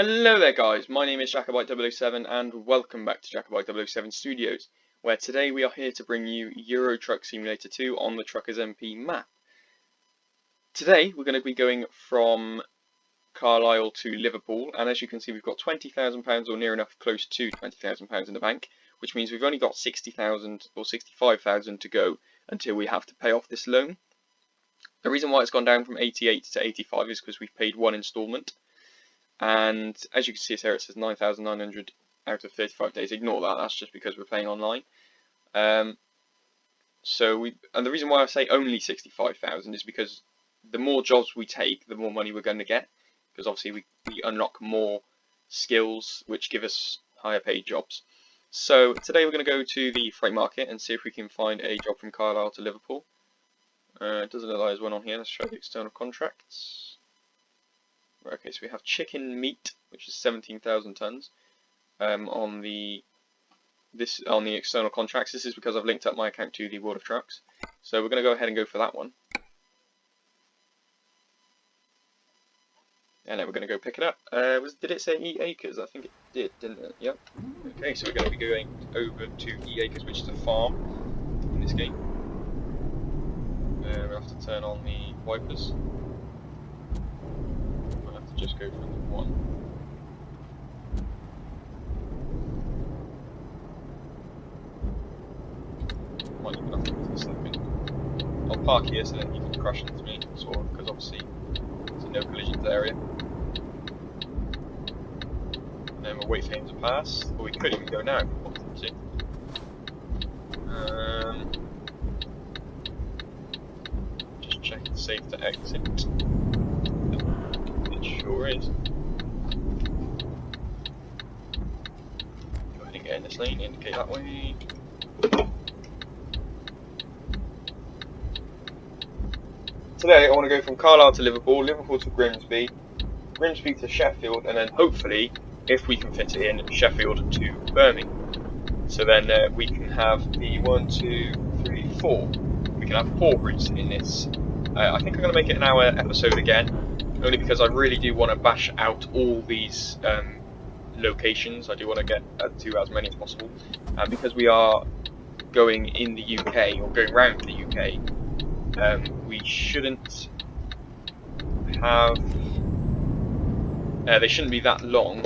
Hello there guys, my name is Jacobite007 and welcome back to Jacobite007 Studios, where today we are here to bring you Euro Truck Simulator 2 on the Truckers MP map. Today we're going to be going from Carlisle to Liverpool, and as you can see we've got £20,000 or near enough close to £20,000 in the bank, which means we've only got 60,000 or 65,000 to go until we have to pay off this loan. The reason why it's gone down from 88 to 85 is because we've paid one instalment. And as you can see here, it says 9,900 out of 35 days. Ignore that, that's just because we're playing online. And the reason why I say only 65,000 is because the more jobs we take, the more money we're going to get. Because obviously we unlock more skills, which give us higher paid jobs. So today we're going to go to the freight market and see if we can find a job from Carlisle to Liverpool. It doesn't look like there's one on here. Let's try the external contracts. Okay, so we have chicken meat, which is 17,000 tons, on the external contracts. This is because I've linked up my account to the World of Trucks. So we're going to go ahead and go for that one. And then we're going to go pick it up. Did it say E Acres? I think it did, didn't it? Yep. Okay, so we're going to be going over to E Acres, which is a farm in this game. We'll have to turn on the wipers. Just go from the one. Might even have to do a second. I'll park here so that you can crash into me, sort of, because obviously it's a no collisions area. And then we'll wait for him to pass, or we could even go now if we wanted to. Just check it's safe to exit. Sure is. Go ahead and get in this lane, indicate that way. Today I want to go from Carlisle to Liverpool, Liverpool to Grimsby, Grimsby to Sheffield, and then hopefully, if we can fit it in, Sheffield to Birmingham. So then we can have the 1, 2, 3, 4. We can have 4 routes in this. I think I'm going to make it an hour episode again. Only because I really do want to bash out all these locations. I do want to get to as many as possible. And because we are going in the UK, or going round the UK, we shouldn't have... they shouldn't be that long.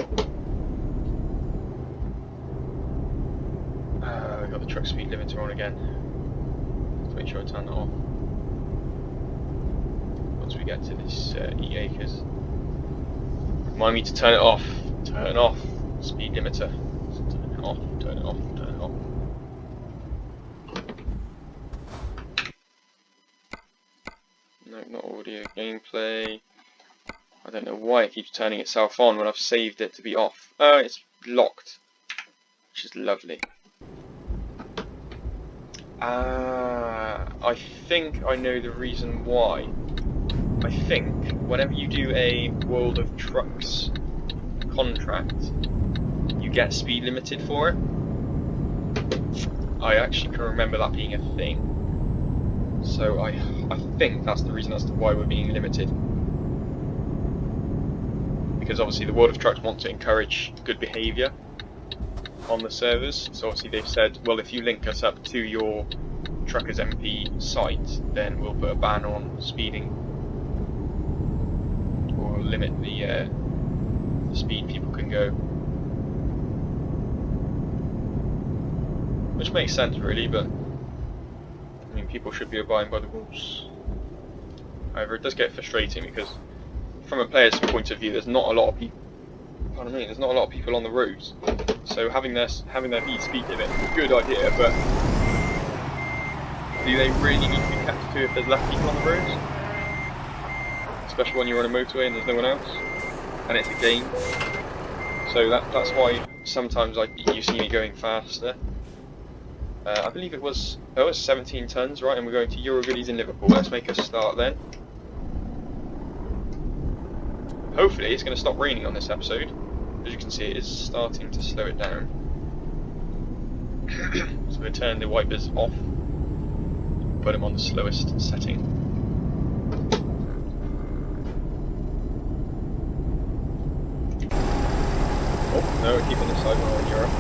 We've got the truck speed limiter on again. Let's make sure I turn that off. Once we get to this E Acres. Remind me to turn it off. Turn off. Speed limiter. Turn it off, turn it off, turn it off. No, not audio gameplay. I don't know why it keeps turning itself on when I've saved it to be off. Oh, it's locked. Which is lovely. I think I know the reason why. I think whenever you do a World of Trucks contract, you get speed limited for it. I actually can remember that being a thing. So I think that's the reason as to why we're being limited. Because obviously the World of Trucks want to encourage good behaviour on the servers. So obviously they've said, well, if you link us up to your Truckers MP site, then we'll put a ban on speeding. Limit the speed people can go, which makes sense really, but I mean people should be abiding by the rules. However, it does get frustrating because from a player's point of view, there's not a lot of people. Pardon me, there's not a lot of people on the roads, so having their speed limit is a good idea, but do they really need to be kept to if there's less people on the roads? Especially when you're on a motorway and there's no one else, and it's a game. So that's why sometimes you see me going faster. I believe it was 17 tons, right? And we're going to Eurogoodies in Liverpool. Let's make a start then. Hopefully it's going to stop raining on this episode. As you can see, it is starting to slow it down. So we'll turn the wipers off, put them on the slowest setting. to keep on this side when we're in Europe.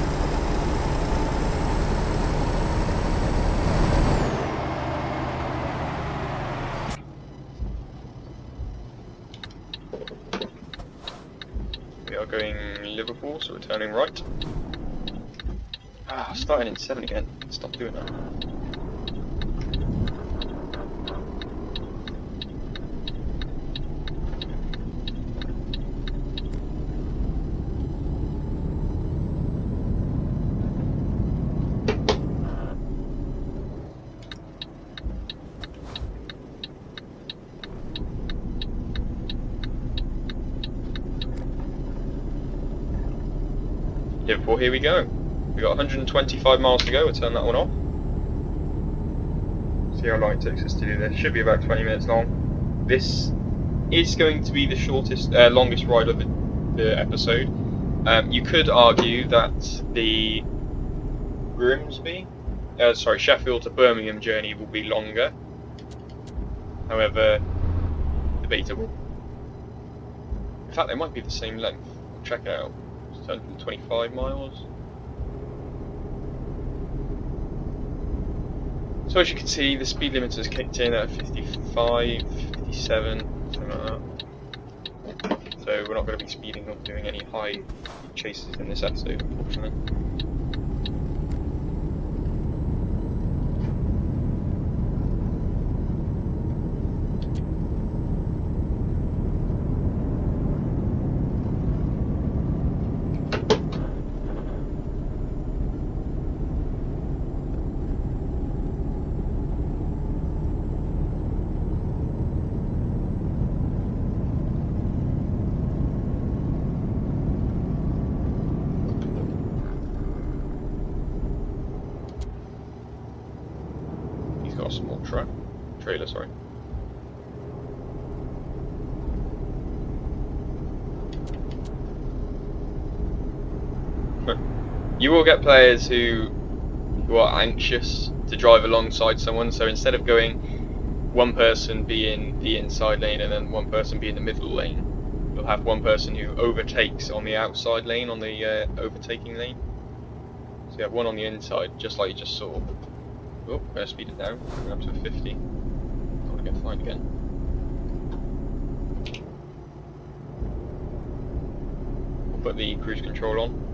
We are going Liverpool, so we're turning right. Ah, starting in 7 again. Stop doing that. Liverpool, here we go. We've got 125 miles to go, we'll turn that one off. See how long it takes us to do this. Should be about 20 minutes long. This is going to be the shortest, longest ride of the episode. You could argue that the Sheffield to Birmingham journey will be longer. However, debatable. In fact, they might be the same length. Check it out. It's 125 miles. So as you can see, the speed limiter has kicked in at 55, 57, something like that. So we're not going to be speeding up, doing any high chases in this episode, unfortunately. Got a small trailer, sorry. You will get players who are anxious to drive alongside someone, so instead of going one person be in the inside lane and then one person be in the middle lane, you'll have one person who overtakes on the outside lane, on the overtaking lane. So you have one on the inside, just like you just saw. Oh, I'm going to speed it down, up to 50. I don't want to get fined again. We'll put the cruise control on.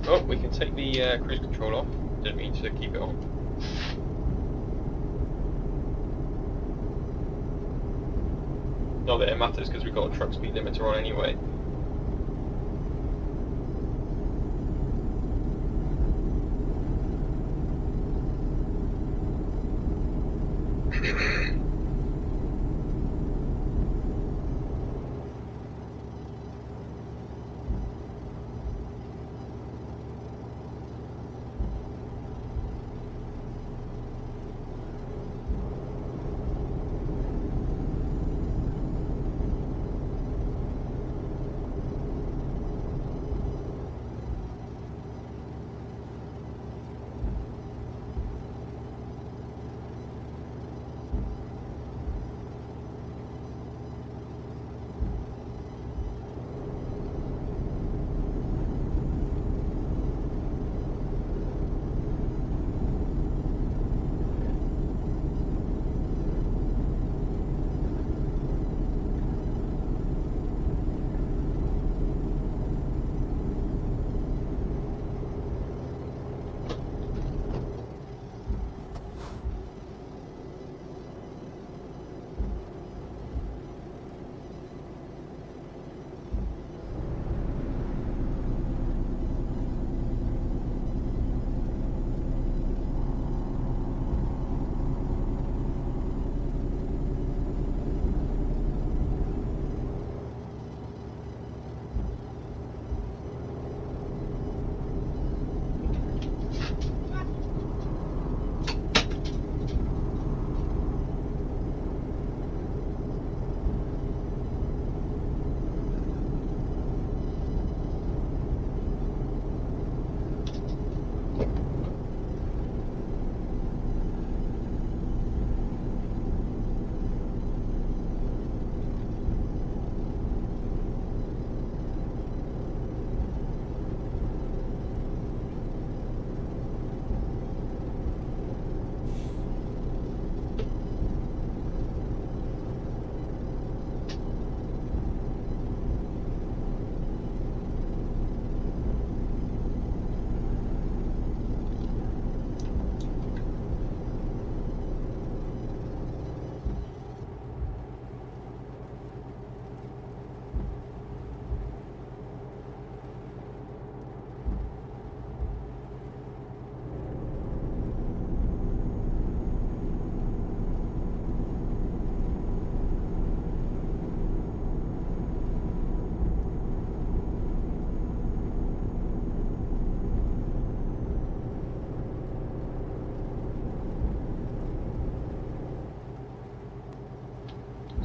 Oh, we can take the cruise control off. Didn't mean to keep it on. Not that it matters because we've got a truck speed limiter on anyway.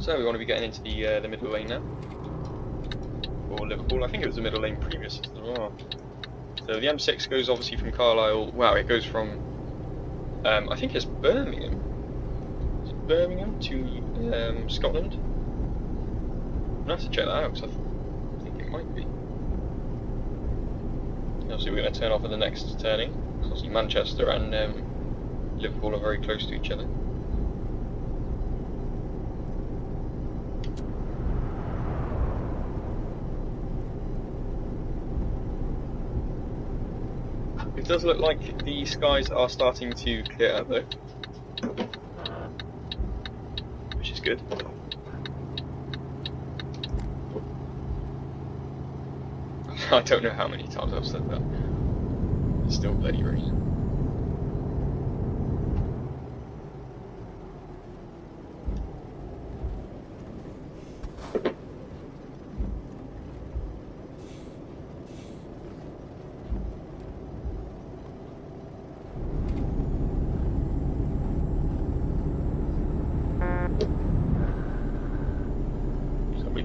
So we want to be getting into the middle lane now, for Liverpool. I think it was the middle lane previous as well. So the M6 goes obviously from Carlisle. Wow, it goes from I think it's Birmingham. Is it Birmingham to Scotland? I'm gonna have to check that out because I think it might be. Obviously, we're going to turn off at the next turning. Obviously, Manchester and Liverpool are very close to each other. It does look like the skies are starting to clear up though, which is good. I don't know how many times I've said that. It's still bloody raining.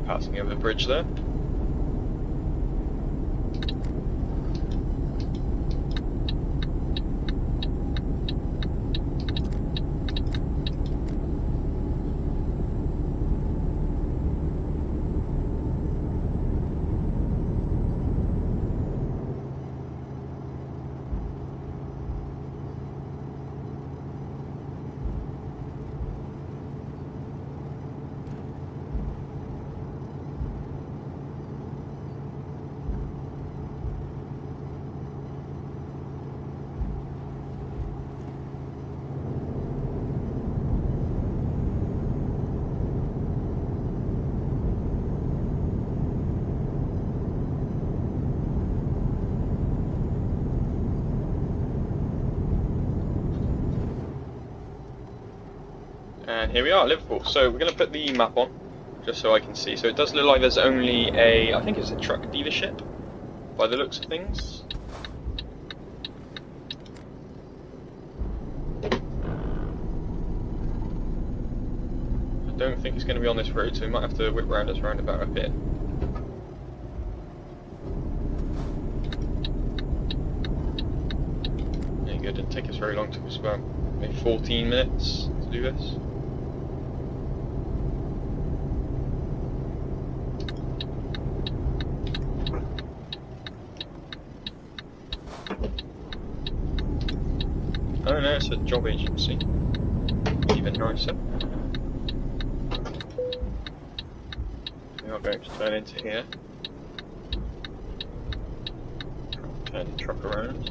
Passing over the bridge there. And here we are, Liverpool. So we're going to put the map on, just so I can see. So it does look like there's only I think it's a truck dealership, by the looks of things. I don't think it's going to be on this road, so we might have to whip around this roundabout up here. There you go, didn't take us very long, took us about maybe 14 minutes to do this. Oh no, it's a job agency. Even nicer. We are going to turn into here. Turn the truck around.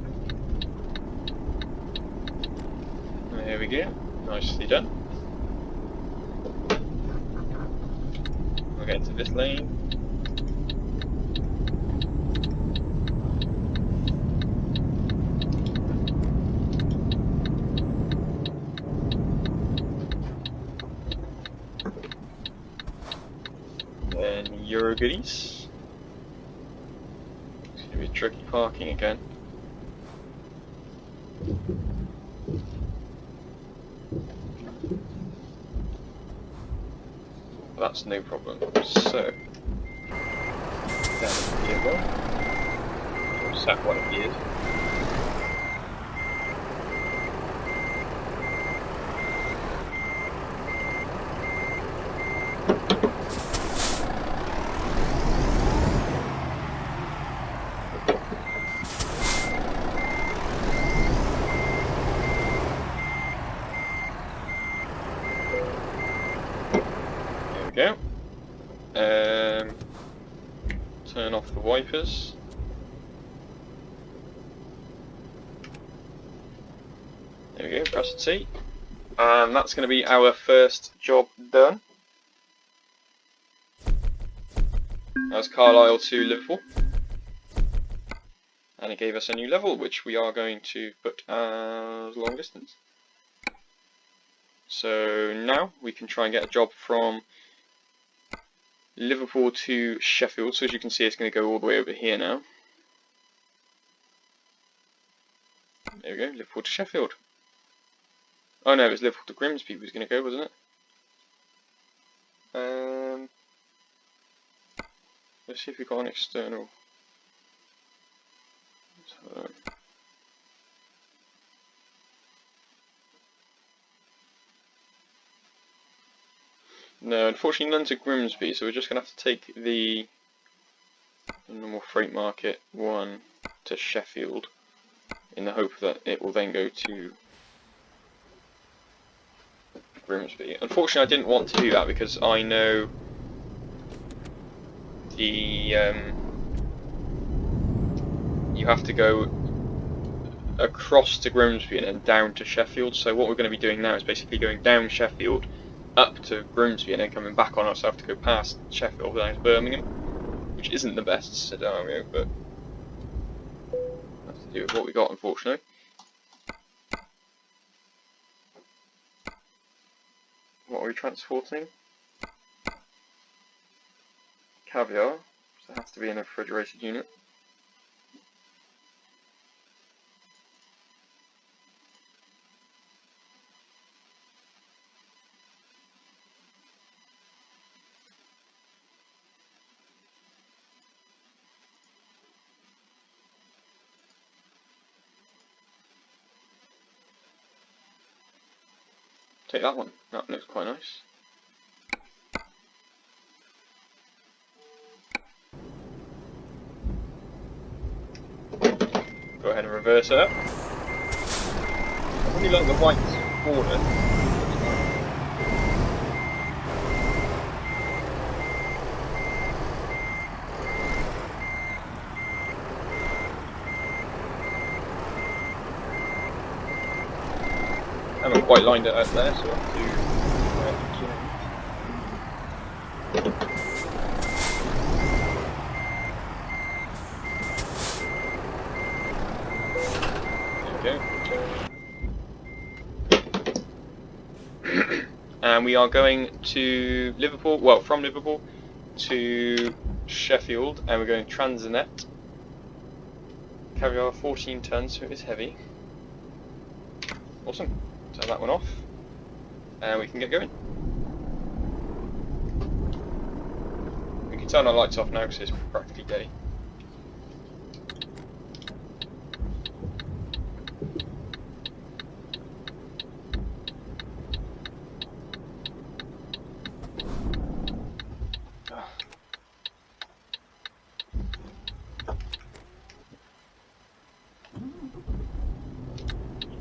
There we go. Nicely done. We'll get into this lane. Then Euro goodies. It's going to be tricky parking again. That's no problem. So, down gear one. Or sat one of gears. Go. Turn off the wipers. There we go, press the T. And that's going to be our first job done. That's Carlisle to Liverpool. And it gave us a new level, which we are going to put as long distance. So now we can try and get a job from Liverpool to Sheffield. So as you can see, it's going to go all the way over here now. There we go, Liverpool to Sheffield. Oh no, it was Liverpool to Grimsby was going to go, wasn't it? Let's see if we've got an external. No, unfortunately none to Grimsby, so we're just going to have to take the normal freight market one to Sheffield in the hope that it will then go to Grimsby. Unfortunately I didn't want to do that because I know the you have to go across to Grimsby and then down to Sheffield, so what we're going to be doing now is basically going down Sheffield up to Grimsby and then coming back on us. So I have to go past Sheffield down to Birmingham, which isn't the best scenario, but have to do with what we got, unfortunately. What are we transporting? Caviar, so it has to be in a refrigerated unit. Take that one, that looks quite nice. Go ahead and reverse it up. I really like the white border. I haven't quite lined it up there, so I have to and we are going to Liverpool, well, from Liverpool to Sheffield, and we're going Transinet. Caviar 14 tons, so it is heavy. Awesome. Turn that one off, and we can get going. We can turn our lights off now because it's practically day.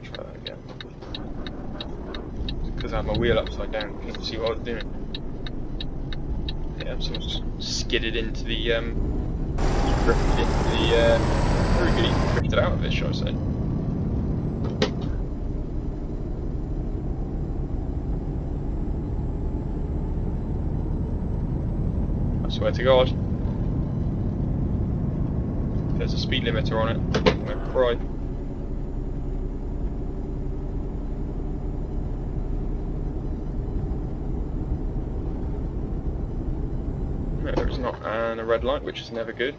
Try that again. Because I had my wheel upside down, couldn't see what I was doing. Yeah, someone's skidded into the drifted into the really drifted out of it, shall I say. I swear to God. If there's a speed limiter on it, I'm gonna cry. No, there's not, and a red light, which is never good.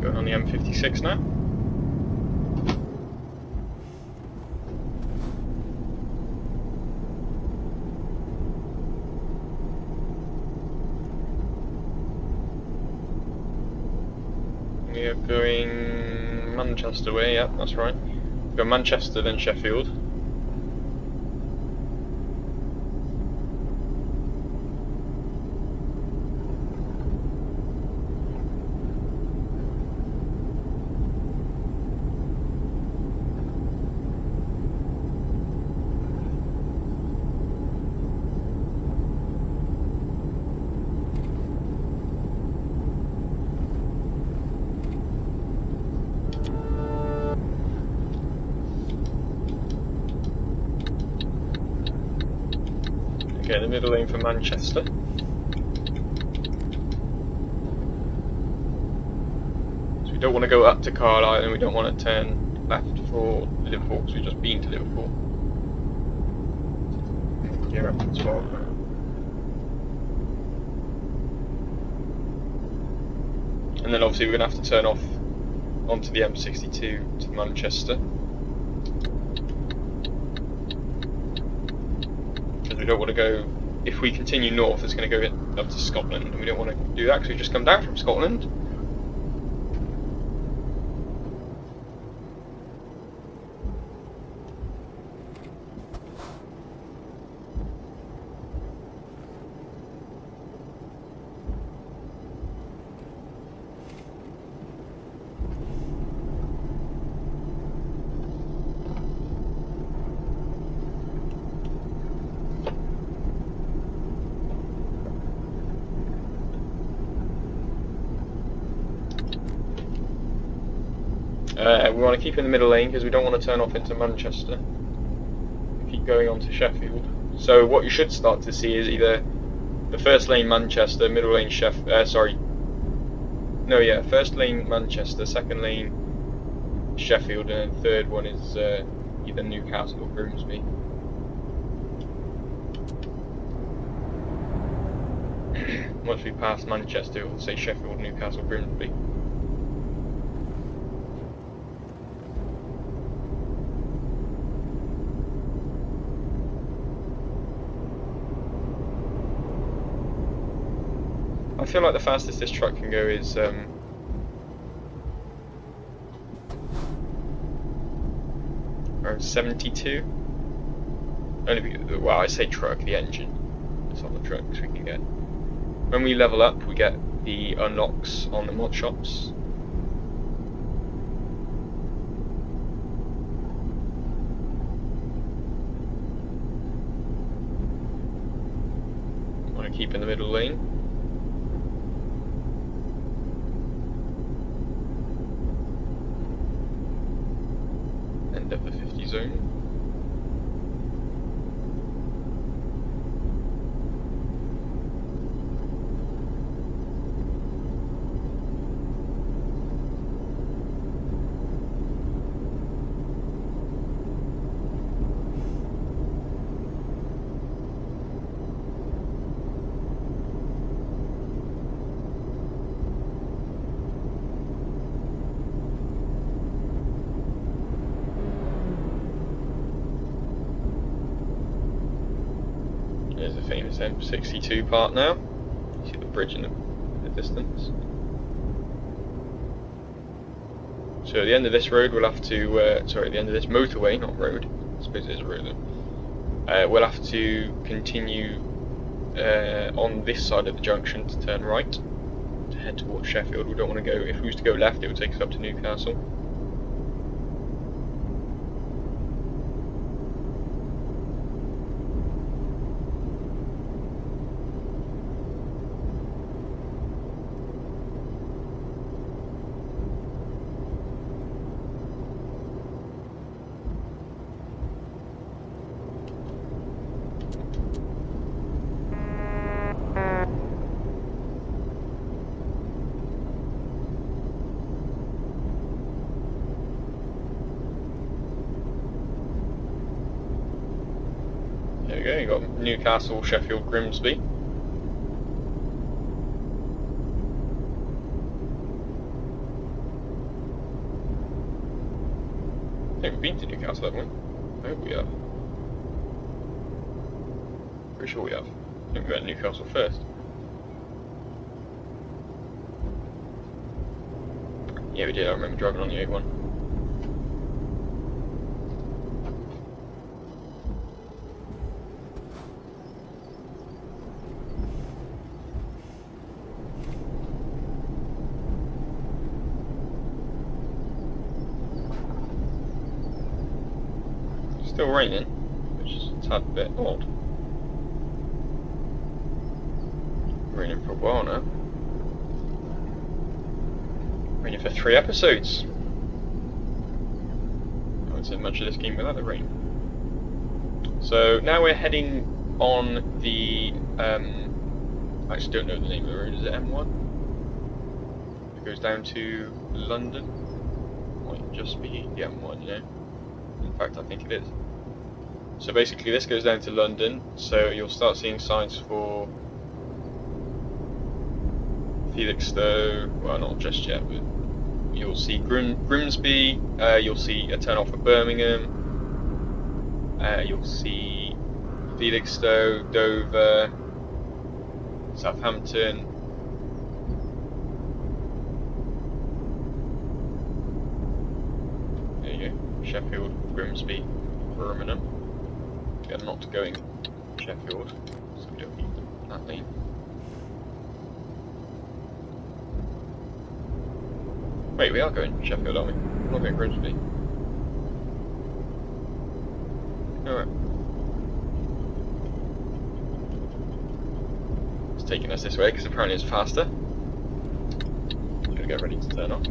Going on the M56 now. We are going Manchester way, yeah, that's right. We go Manchester, then Sheffield. Okay, the middle lane for Manchester. So we don't want to go up to Carlisle, and we don't want to turn left for Liverpool, because we've just been to Liverpool. Gear up to the spot. And then obviously we're going to have to turn off onto the M62 to Manchester. We don't want to go, if we continue north, it's going to go up to Scotland, and we don't want to do that because we've just come down from Scotland. We want to keep in the middle lane because we don't want to turn off into Manchester. We keep going on to Sheffield. So what you should start to see is either the first lane Manchester, middle lane first lane Manchester, second lane Sheffield, and then third one is either Newcastle or Grimsby. Once we pass Manchester, it will say Sheffield, Newcastle, Grimsby. I feel like the fastest this truck can go is around 72. Only because, well, I say truck, the engine. points on the trucks we can get. When we level up, we get the unlocks on the mod shops. Want to keep in the middle lane. End of the 50 zone. There's the famous M62 part now. You see the bridge in the distance. So at the end of this road we'll have to, sorry, at the end of this motorway, not road, I suppose it is a road then, we'll have to continue on this side of the junction to turn right, to head towards Sheffield. We don't want to go, if we was to go left it would take us up to Newcastle. There we go, you've got Newcastle, Sheffield, Grimsby. I think we've been to Newcastle, haven't we? I hope we have. Pretty sure we have. I think we went to Newcastle first. Yeah, we did, I remember driving on the A1. Still raining, which is a tad bit odd. Raining for a while now. Raining for 3 episodes. I wouldn't say much of this game without the rain. So now we're heading on the, I actually don't know the name of the road, is it M1? It goes down to London. Might just be the M1, you know. In fact, I think it is. So basically this goes down to London, so you'll start seeing signs for Felixstowe, well not just yet, but you'll see Grimsby, you'll see a turn off of Birmingham, you'll see Felixstowe, Dover, Southampton. There you go, Sheffield, Grimsby, Birmingham. We are not going Sheffield, so we don't need that lane. Wait, we are going Sheffield, aren't we? We're not going Grimsby. Alright. It's taking us this way because apparently it's faster. Gonna get ready to turn off.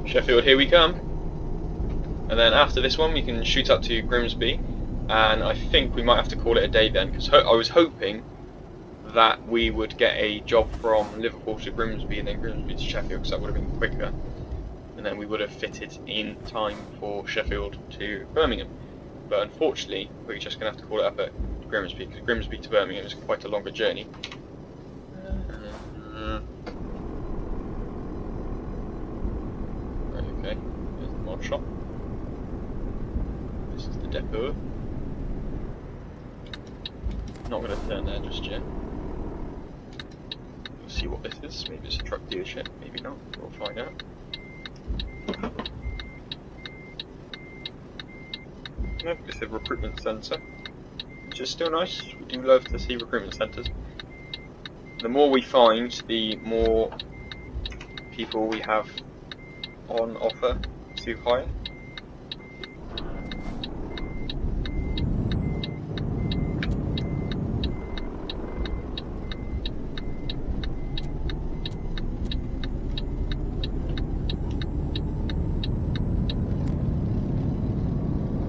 Sheffield, here we come. And then after this one we can shoot up to Grimsby, and I think we might have to call it a day then, because I was hoping that we would get a job from Liverpool to Grimsby and then Grimsby to Sheffield, because that would have been quicker, and then we would have fitted in time for Sheffield to Birmingham. But unfortunately we're just going to have to call it up at Grimsby, because Grimsby to Birmingham is quite a longer journey. Okay, there's the mod shop. This is the depot. Not going to turn there just yet. We'll see what this is. Maybe it's a truck dealership, maybe not. We'll find out. No, it's a recruitment centre, which is still nice. We do love to see recruitment centres. The more we find, the more people we have on offer to hire.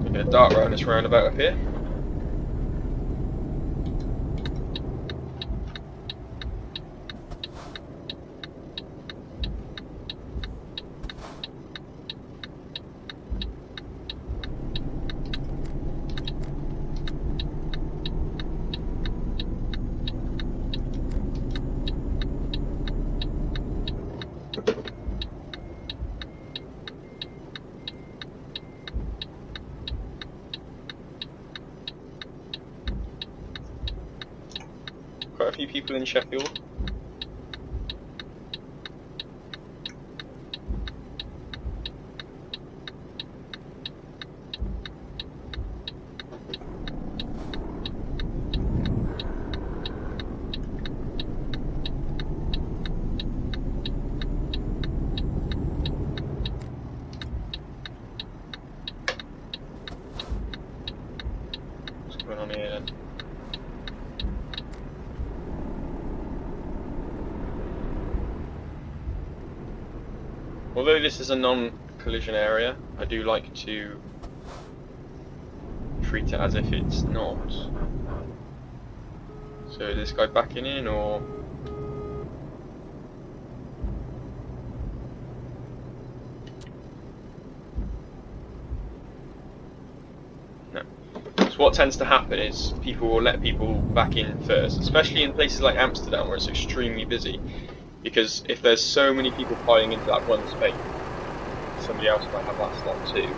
We're going to dart around this roundabout up here. Quite a few people in Sheffield. What's going on here then? Although this is a non-collision area, I do like to treat it as if it's not. So is this guy backing in, or? No. So what tends to happen is people will let people back in first, especially in places like Amsterdam where it's extremely busy. Because if there's so many people piling into that one space, somebody else might have that slot too.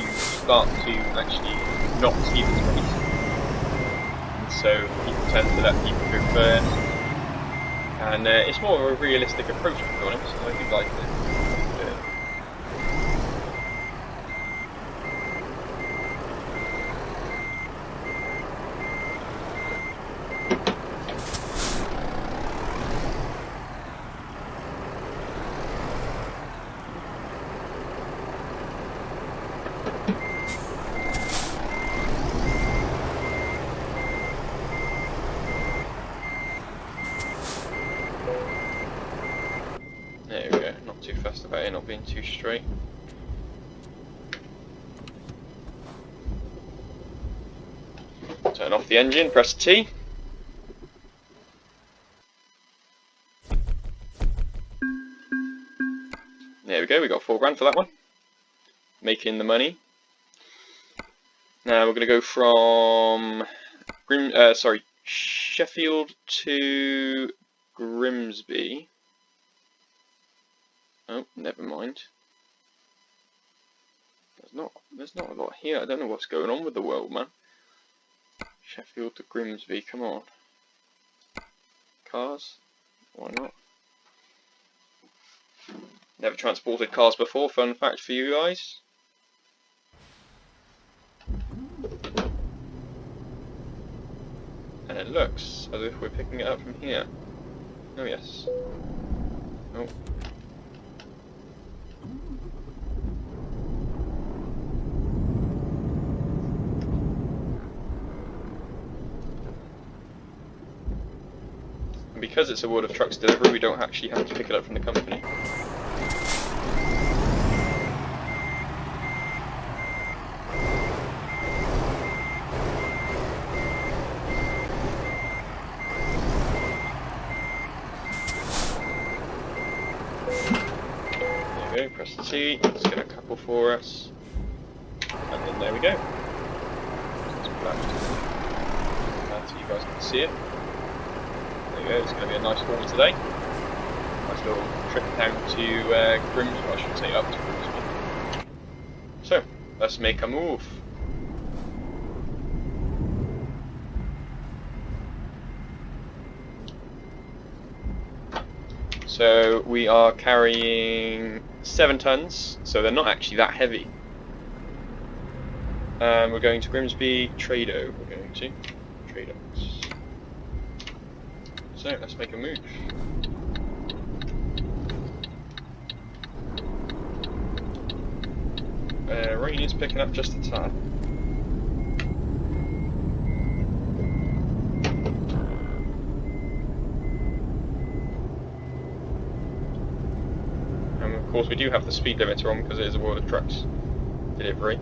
You start to actually not see the space, and so people tend to let people go first. And it's more of a realistic approach, to be honest. I do like it. There we go, not too fussed about it not being too straight. Turn off the engine, press T. There we go, we got £4 grand for that one. Making the money. Now we're going to go from Sheffield to Grimsby. Oh, never mind. There's not a lot here. I don't know what's going on with the world, man. Sheffield to Grimsby, come on. Cars? Why not? Never transported cars before, fun fact for you guys. And it looks as if we're picking it up from here. Oh yes. Oh. And because it's a World of Trucks delivery, we don't actually have to pick it up from the company. see. Let's get a couple for us. And then there we go. Let's pull out so you guys can see it. There you go, it's going to be a nice haul today. Nice little trip down to Grimsby, I should say up to Grimsby. So, let's make a move. So we are carrying 7 tons, so they're not actually that heavy. We're going to Grimsby, Trado, we're going to Trado. So let's make a move. Rain is picking up just a tad. Of course, we do have the speed limiter on because it is a World of Trucks delivery.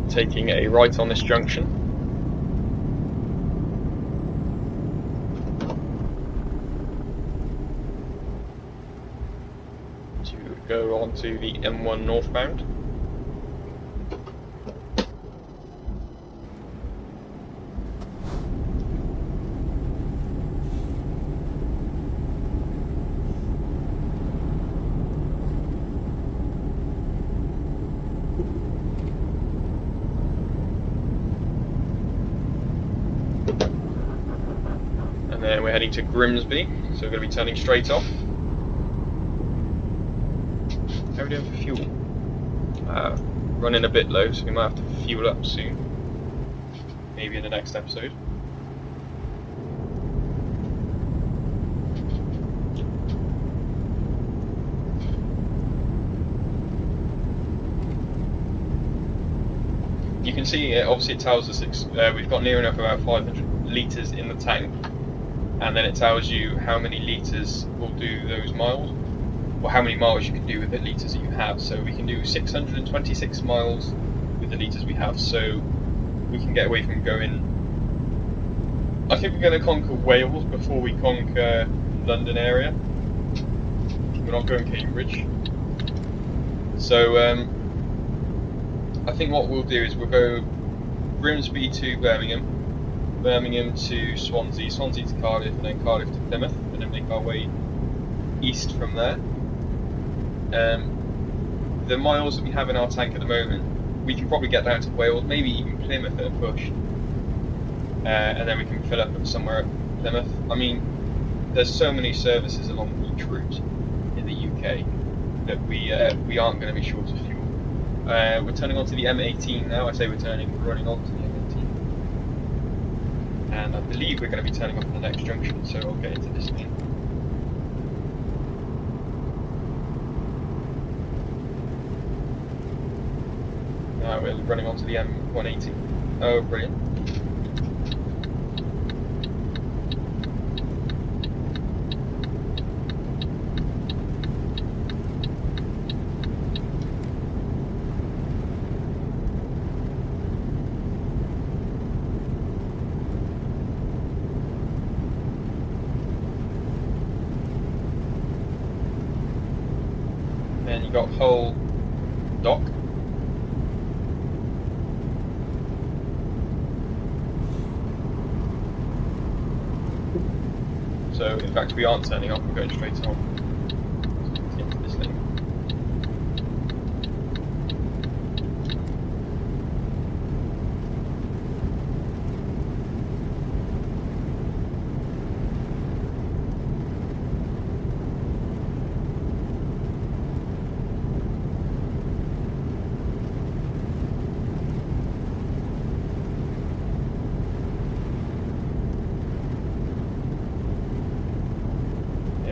Taking a right on this junction. To go on to the M1 northbound. And then we're heading to Grimsby, so we're going to be turning straight off. How are we doing for fuel? Running a bit low, so we might have to fuel up soon. Maybe in the next episode. You can see, obviously it tells us we've got near enough about 500 litres in the tank. And then it tells you how many litres will do those miles, or how many miles you can do with the litres that you have. So we can do 626 miles with the litres we have, so we can get away from going... I think we're going to conquer Wales before we conquer London area. We're not going Cambridge. So I think what we'll do is we'll go Grimsby to Birmingham, Birmingham to Swansea, Swansea to Cardiff, and then Cardiff to Plymouth, and then make our way east from there. The miles that we have in our tank at the moment, we can probably get down to Wales, maybe even Plymouth at a push, and then we can fill up somewhere at Plymouth. I mean, there's so many services along each route in the UK that we aren't going to be short of fuel. We're turning onto the M18 now. I say we're running onto the M18. And I believe we're going to be turning off at the next junction, so I'll get into this thing. Now we're running onto the M180. Oh, brilliant. Then you got Hull Dock. So in fact we aren't turning off, we're going straight on into this lane.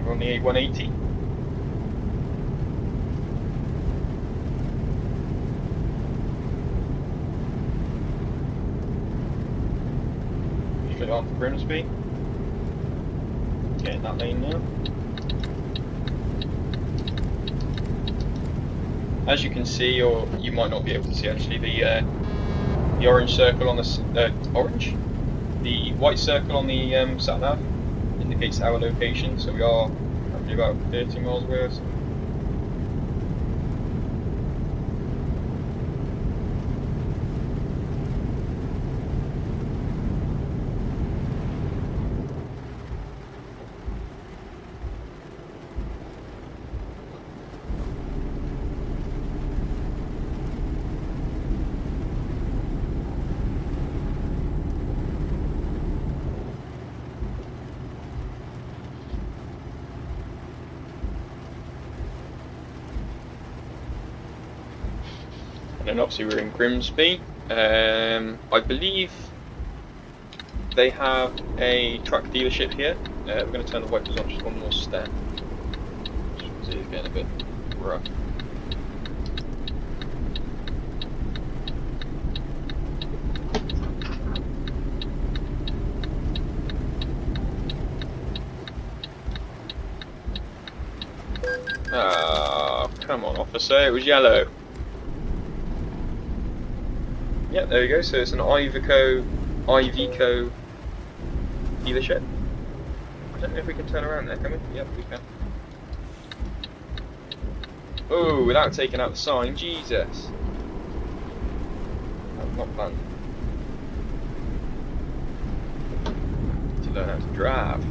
over on the A180. Straight on to Grimsby. Get in that lane now. As you can see, or you might not be able to see actually, the orange circle on the white circle on the sat nav indicates our location. So we are probably about 30 miles away or so. And then obviously we're in Grimsby. I believe they have a truck dealership here. We're going to turn the wipers on just one more step. Just it's getting a bit rough. Ah, come on, officer, it was yellow. Yeah, there we go. So it's an Iveco dealership. I don't know if we can turn around there, can we? Yep, we can. Oh, without taking out the sign, Jesus. That's not fun. To learn how to drive.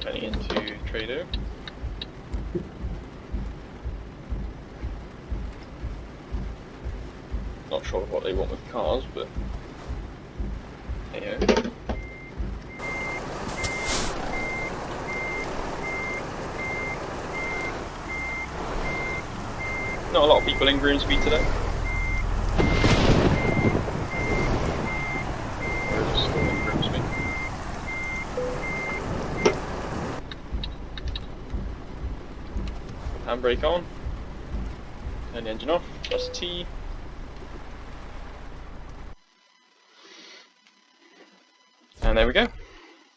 Turning into Trader. Not sure what they want with cars, but hey. Not a lot of people in Grimsby today. We're just still in Grimsby. Handbrake on. Turn the engine off. Press T. And there we go.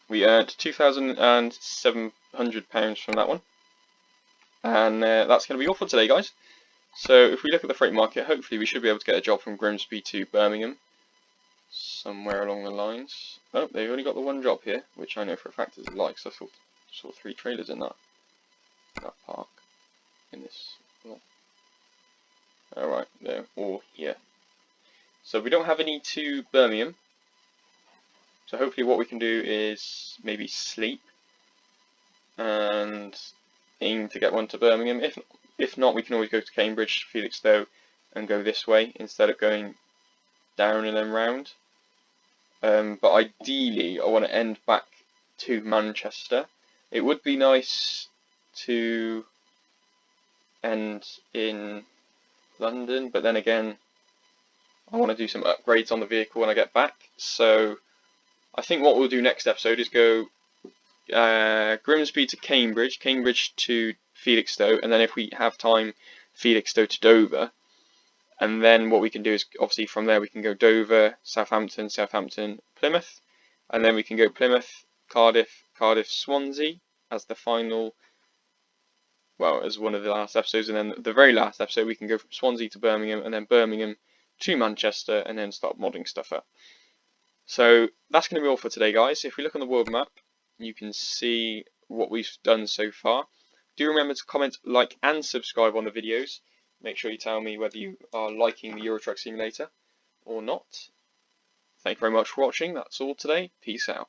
We earned £2,700 from that one. And that's going to be all for today, guys. So if we look at the freight market, hopefully we should be able to get a job from Grimsby to Birmingham. Somewhere along the lines. Oh, they've only got the one job here, which I know for a fact is a lie, because I saw 3 trailers in that park. In this. Alright, they're all here. So we don't have any to Birmingham. So hopefully what we can do is maybe sleep and aim to get one to Birmingham. If not, we can always go to Cambridge, Felixstowe, and go this way instead of going down and then round. But ideally, I want to end back to Manchester. It would be nice to end in London, but then again, I want to do some upgrades on the vehicle when I get back. So I think what we'll do next episode is go Grimsby to Cambridge, Cambridge to Felixstowe, and then if we have time, Felixstowe to Dover. And then what we can do is, obviously from there we can go Dover, Southampton, Southampton, Plymouth, and then we can go Plymouth, Cardiff, Cardiff, Swansea as the final, well, as one of the last episodes, and then the very last episode we can go from Swansea to Birmingham, and then Birmingham to Manchester, and then start modding stuff up. So that's going to be all for today, guys. If we look on the world map, you can see what we've done so far. Do remember to comment, like, and subscribe on the videos. Make sure you tell me whether you are liking the Euro Truck Simulator or not. Thank you very much for watching. That's all today. Peace out.